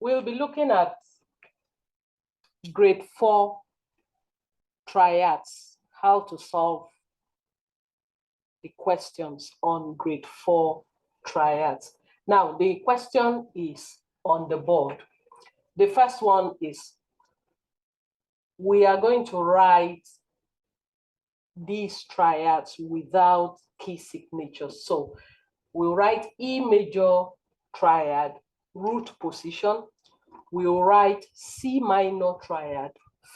we'll be looking at grade 4 triads, how to solve the questions on grade 4 triads. Now, the question is on the board. The first one is, we are going to write these triads without key signatures. So we'll write E major triad, root position. We'll write C minor triad,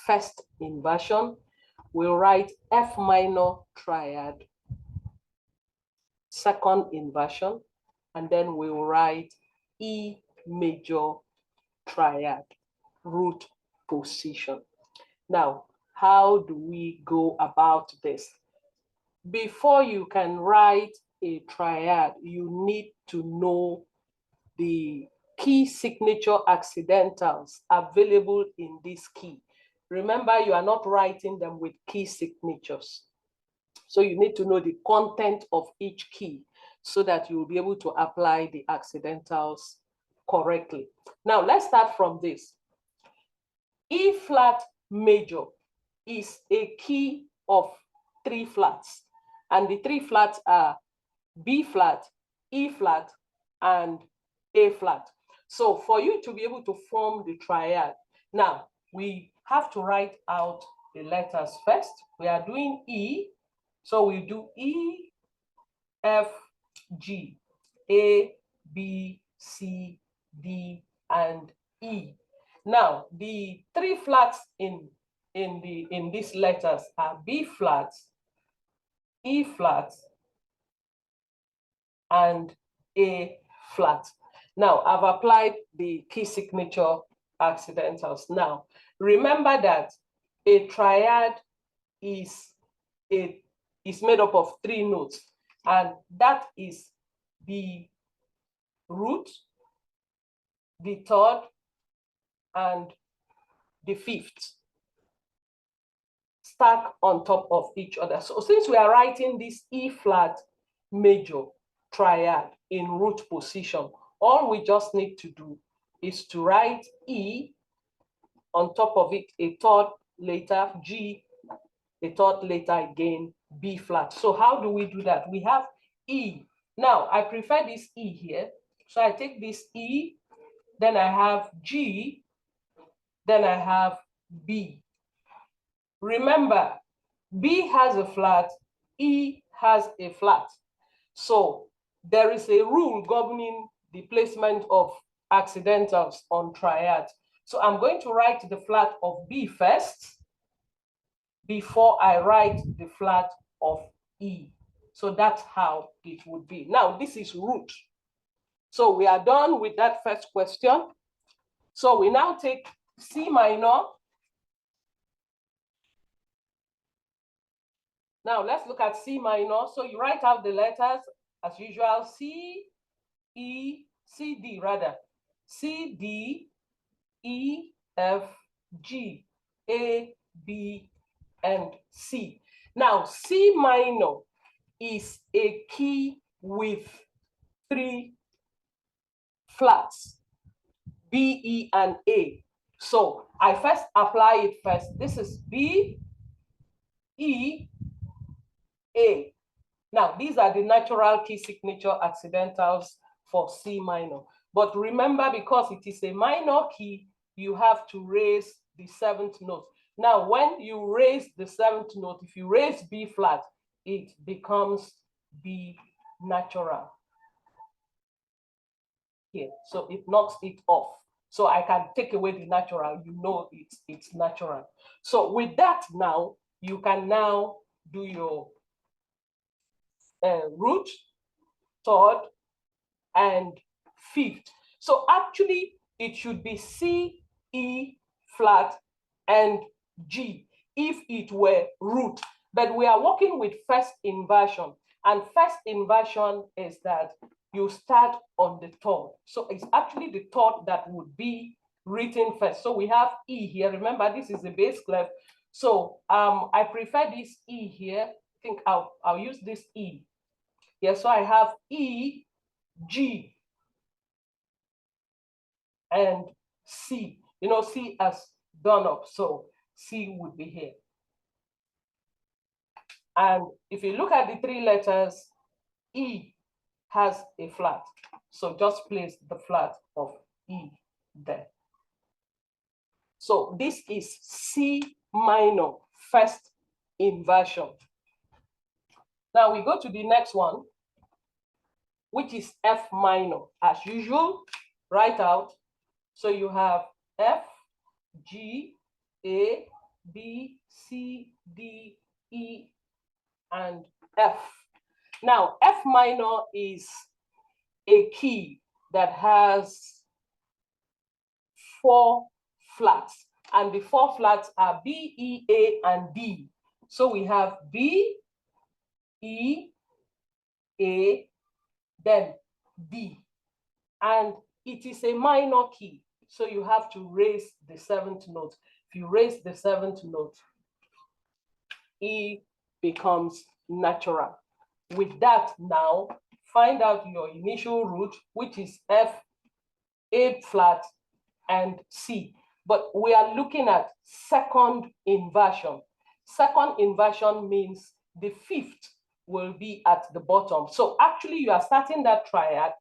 first inversion. We'll write F minor triad, second inversion. And then we'll write E major triad, root position. Now, how do we go about this? Before you can write a triad, you need to know the key signature accidentals available in this key. Remember, you are not writing them with key signatures. So you need to know the content of each key so that you will be able to apply the accidentals correctly. Now, let's start from this. E flat major is a key of 3 flats, and the 3 flats are B flat, E flat, and A flat. So for you to be able to form the triad, now we have to write out the letters first. We are doing E, so we do E, F, G, A, B, C, D, and E. Now, the 3 flats in these letters are B flat, E flat, and A flat. Now, I've applied the key signature accidentals. Now, remember that a triad is made up of 3 notes, and that is the root, the third, and the fifth, stack on top of each other. So since we are writing this E flat major triad in root position, all we just need to do is to write E, on top of it a third letter, G, a third letter again, B flat. So how do we do that? We have E. Now, I prefer this E here. So I take this E, then I have G, then I have B. Remember, B has a flat, E has a flat. So there is a rule governing the placement of accidentals on triads. So I'm going to write the flat of B first before I write the flat of E. So that's how it would be. Now, this is root. So we are done with that first question. So we now take C minor. Now let's look at C minor. So you write out the letters as usual, C, E, C, D rather. C, D, E, F, G, A, B, and C. Now, C minor is a key with 3 flats, B, E, and A. So I first apply it first. This is B, E, A. Now, these are the natural key signature accidentals for C minor. But remember, because it is a minor key, you have to raise the 7th note. Now, when you raise the 7th note, if you raise B flat, it becomes B natural here. So it knocks it off. So I can take away the natural, you know it's natural. So with that now, you can now do your root, third, and fifth. So actually, it should be C, E flat, and G if it were root. But we are working with first inversion. And first inversion is that you start on the third. So it's actually the third that would be written first. So we have E here. Remember, this is the bass clef. So I prefer this E here. I think I'll use this E. Yeah, so I have E, G, and C. You know, C has gone up, so C would be here. And if you look at the three letters, E has a flat. So just place the flat of E there. So this is C minor, first inversion. Now we go to the next one, which is F minor. As usual, write out. So you have F, G, A, B, C, D, E, and F. Now, F minor is a key that has 4 flats, and the 4 flats are B, E, A, and D. So we have B, E, A, then D, and it is a minor key. So you have to raise the 7th note. If you raise the 7th note, E becomes natural. With that, now find out your initial root, which is F, A flat, and C. But we are looking at second inversion. Second inversion means the 5th will be at the bottom. So actually, you are starting that triad.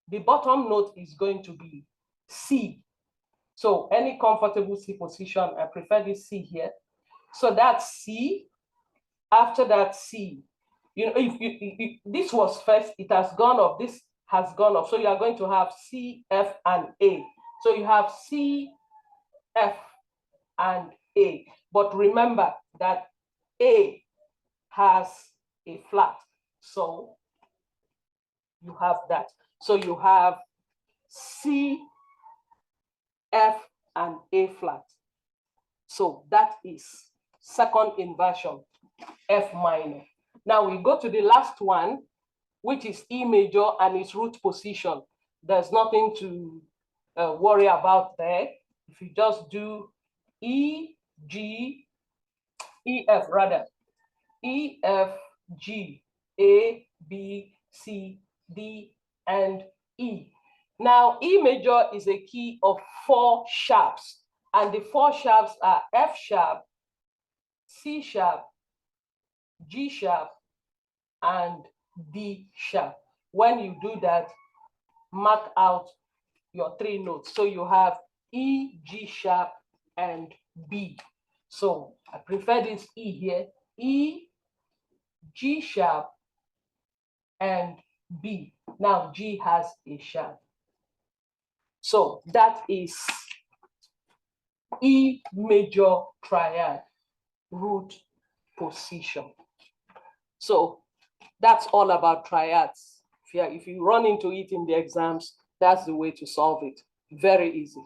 The bottom note is going to be C. So any comfortable C position, I prefer this C here. So that's C. After that C, you know, if this was first, it has gone up, this has gone up. So you are going to have C, F, and A. So you have C, F, and A. But remember that A has a flat. So you have that. So you have C, F, and A flat. So that is second inversion, F minor. Now we go to the last one, which is E major and its root position. There's nothing to worry about there. If you just do E, G, E, F rather, E, F, G, A, B, C, D, and E. Now, E major is a key of 4 sharps, and the 4 sharps are F sharp, C sharp, G sharp, and D sharp. When you do that, mark out your 3 notes. So you have E, G sharp, and B. So I prefer this E here, E, G sharp, and B. Now G has a sharp. So that is E major triad, root position. So that's all about triads. If you run into it in the exams, that's the way to solve it. Very easy.